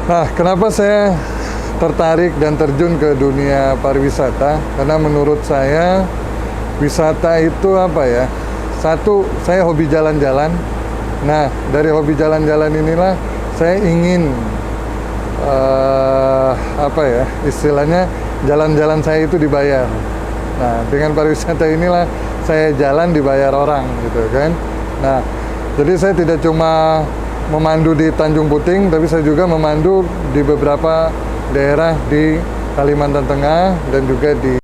Nah, kenapa saya tertarik dan terjun ke dunia pariwisata? Karena menurut saya wisata itu apa ya? Satu, saya hobi jalan-jalan. Nah, dari hobi jalan-jalan inilah saya ingin apa ya? Istilahnya jalan-jalan saya itu dibayar. Nah, dengan pariwisata inilah saya jalan dibayar orang gitu kan. Nah, jadi saya tidak cuma memandu di Tanjung Puting, tapi saya juga memandu di beberapa daerah di Kalimantan Tengah dan juga di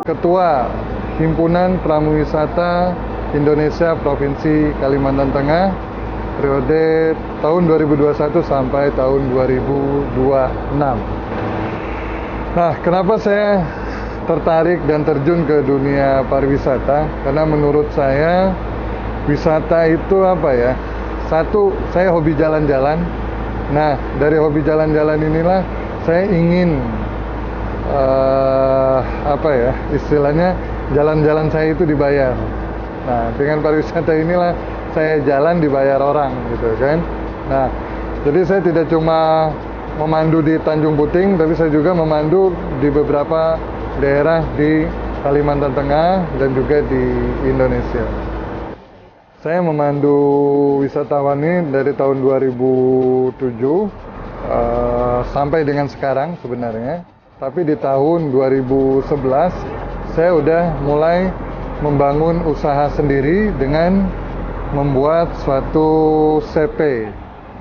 Ketua Himpunan Pramuwisata Indonesia Provinsi Kalimantan Tengah periode tahun 2021 sampai tahun 2026. Nah, kenapa saya tertarik dan terjun ke dunia pariwisata? Karena menurut saya wisata itu apa ya? Satu, saya hobi jalan-jalan. Nah, dari hobi jalan-jalan inilah saya ingin apa ya? Istilahnya jalan-jalan saya itu dibayar. Nah, dengan pariwisata inilah saya jalan dibayar orang gitu kan. Nah, jadi saya tidak cuma memandu di Tanjung Puting, tapi saya juga memandu di beberapa daerah di Kalimantan Tengah dan juga di Indonesia. Saya memandu wisatawan ini dari tahun 2007 sampai dengan sekarang sebenarnya. Tapi di tahun 2011 saya udah mulai membangun usaha sendiri dengan membuat suatu CP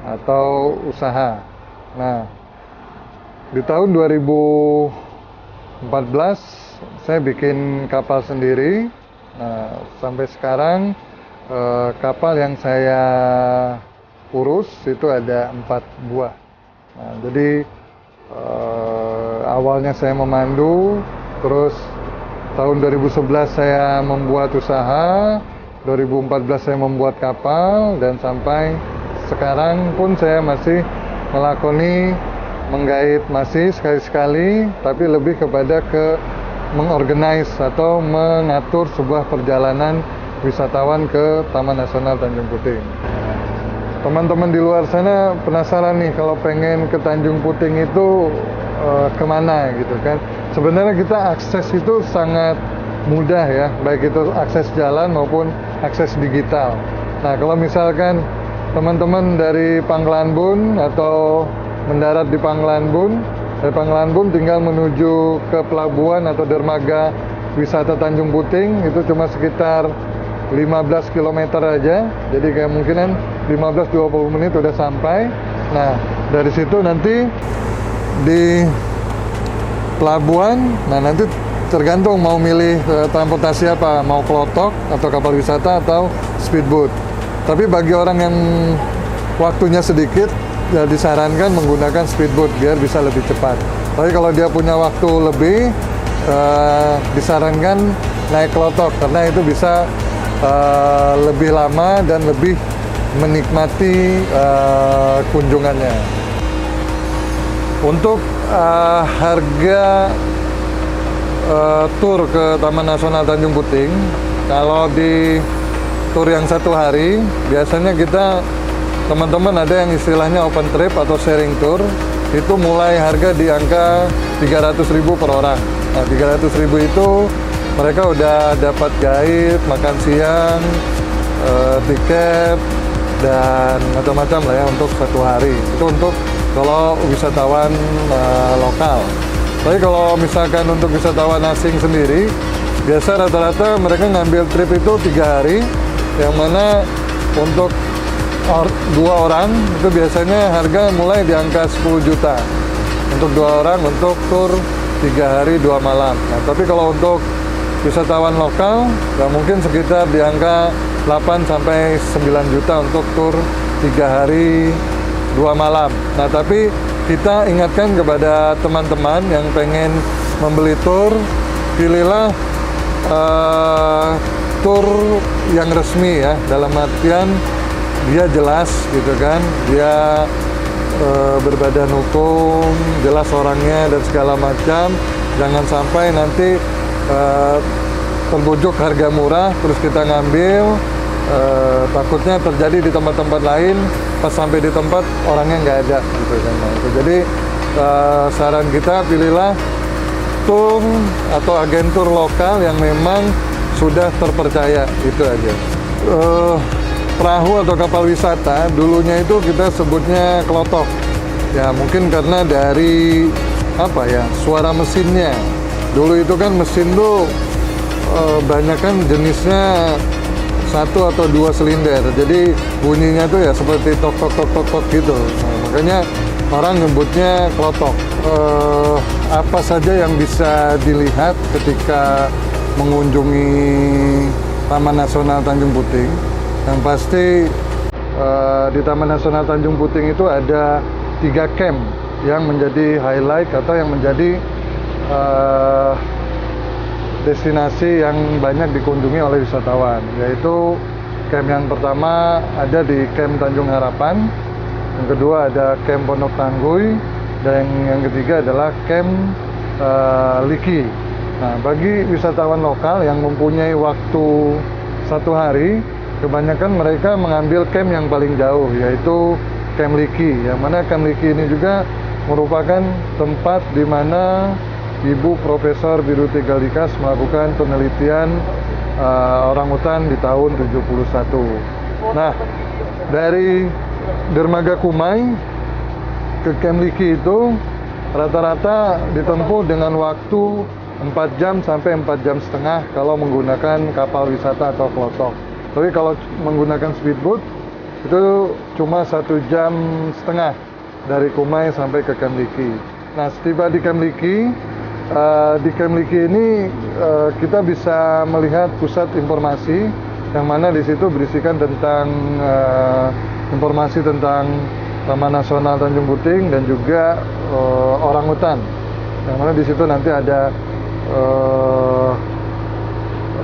atau usaha. Nah, di tahun 2014 saya bikin kapal sendiri. Nah, sampai sekarang kapal yang saya urus itu ada 4 buah. Nah, jadi awalnya saya memandu, terus tahun 2011 saya membuat usaha, 2014 saya membuat kapal, dan sampai sekarang pun saya masih melakoni menggait masih sekali-sekali, tapi lebih kepada mengorganize atau mengatur sebuah perjalanan wisatawan ke Taman Nasional Tanjung Puting. Teman-teman di luar sana penasaran nih kalau pengen ke Tanjung Puting itu kemana gitu kan. Sebenarnya kita akses itu sangat mudah ya, baik itu akses jalan maupun akses digital. Nah, kalau misalkan teman-teman dari Pangkalan Bun atau mendarat di Pangkalan Bun, dari Pangkalan Bun tinggal menuju ke pelabuhan atau dermaga wisata Tanjung Puting, itu cuma sekitar 15 km aja, jadi kemungkinan 15-20 menit udah sampai. Nah, dari situ nanti di pelabuhan, nah nanti tergantung mau milih transportasi apa, mau klotok atau kapal wisata atau speedboat. Tapi bagi orang yang waktunya sedikit, ya disarankan menggunakan speedboat biar bisa lebih cepat. Tapi kalau dia punya waktu lebih, disarankan naik klotok karena itu bisa lebih lama dan lebih menikmati kunjungannya. Untuk harga tur ke Taman Nasional Tanjung Puting, kalau di tur yang 1 hari, biasanya kita teman-teman ada yang istilahnya open trip atau sharing tour, itu mulai harga di angka 300.000 per orang. Nah, 300.000 itu mereka udah dapat guide, makan siang, tiket, dan macam-macam lah ya untuk 1 hari. Itu untuk kalau wisatawan lokal. Tapi kalau misalkan untuk wisatawan asing sendiri, biasa rata-rata mereka ngambil trip itu 3 hari, yang mana untuk 2 orang itu biasanya harga mulai di angka 10 juta. Untuk 2 orang untuk tur 3 hari 2 malam. Nah, tapi kalau untuk wisatawan lokal, ya mungkin sekitar di angka 8-9 juta untuk tur 3 hari 2 malam. Nah, tapi kita ingatkan kepada teman-teman yang pengen membeli tur, pilihlah tur yang resmi ya, dalam artian dia jelas gitu kan, dia berbadan hukum, jelas orangnya dan segala macam. Jangan sampai nanti terbujuk harga murah terus kita ngambil, takutnya terjadi di tempat-tempat lain, pas sampai di tempat orangnya nggak ada gitu kan. Nah, itu. Jadi saran kita pilihlah tur atau agentur lokal yang memang sudah terpercaya, itu aja. Perahu atau kapal wisata dulunya itu kita sebutnya klotok ya, mungkin karena dari apa ya, suara mesinnya. Dulu itu kan mesin tuh banyak kan jenisnya 1 atau 2 silinder, jadi bunyinya tuh ya seperti tok tok tok tok tok gitu. Nah, makanya orang nyebutnya klotok. Apa saja yang bisa dilihat ketika mengunjungi Taman Nasional Tanjung Puting? Yang pasti di Taman Nasional Tanjung Puting itu ada 3 camp yang menjadi highlight atau yang menjadi destinasi yang banyak dikunjungi oleh wisatawan, yaitu camp yang pertama ada di Camp Tanjung Harapan, yang kedua ada Camp Pondok Tangguy, dan yang ketiga adalah Camp Liki. Nah, bagi wisatawan lokal yang mempunyai waktu 1 hari, kebanyakan mereka mengambil camp yang paling jauh, yaitu Camp Liki, yang mana Camp Liki ini juga merupakan tempat di mana Ibu Profesor Biruti Galdikas melakukan penelitian orangutan di tahun 71. Nah, dari Dermaga Kumai ke Camp Liki itu rata-rata ditempuh dengan waktu 4 jam sampai 4 jam setengah kalau menggunakan kapal wisata atau klotok. Tapi kalau menggunakan speedboat itu cuma 1 jam setengah dari Kumai sampai ke Camp Liki. Nah, setiba di Camp Liki, di Camp Liki ini kita bisa melihat pusat informasi yang mana di situ berisikan tentang informasi tentang Taman Nasional Tanjung Puting dan juga orangutan. Yang mana di situ nanti ada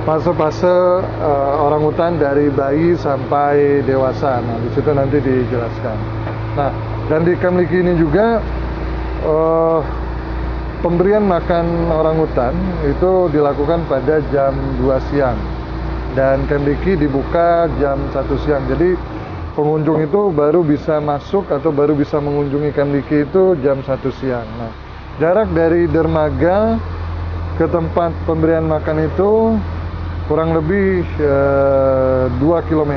fase-fase orangutan dari bayi sampai dewasa. Nah, di situ nanti dijelaskan. Nah, dan di Camp Liki ini juga pemberian makan orangutan itu dilakukan pada jam 2 siang. Dan Camp Liki dibuka jam 1 siang. Jadi pengunjung itu baru bisa masuk atau baru bisa mengunjungi Camp Liki itu jam 1 siang. Nah, jarak dari dermaga ke tempat pemberian makan itu kurang lebih 2 km.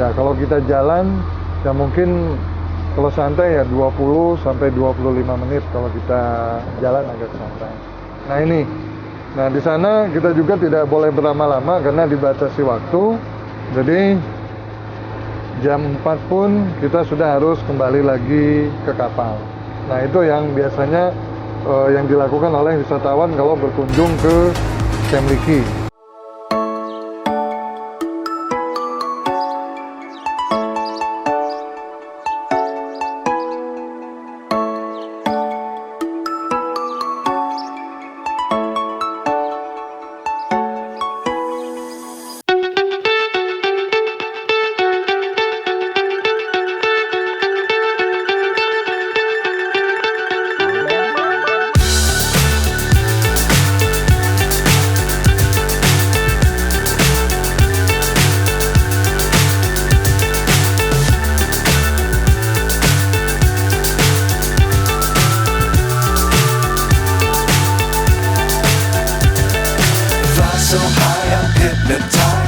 Ya, kalau kita jalan ya mungkin kalau santai ya 20 sampai 25 menit kalau kita jalan agak santai. Nah, ini. Nah, di sana kita juga tidak boleh berlama-lama karena dibatasi waktu. Jadi jam 4 pun kita sudah harus kembali lagi ke kapal. Nah, itu yang biasanya yang dilakukan oleh wisatawan kalau berkunjung ke Camp Liki. So high, I'm hypnotized.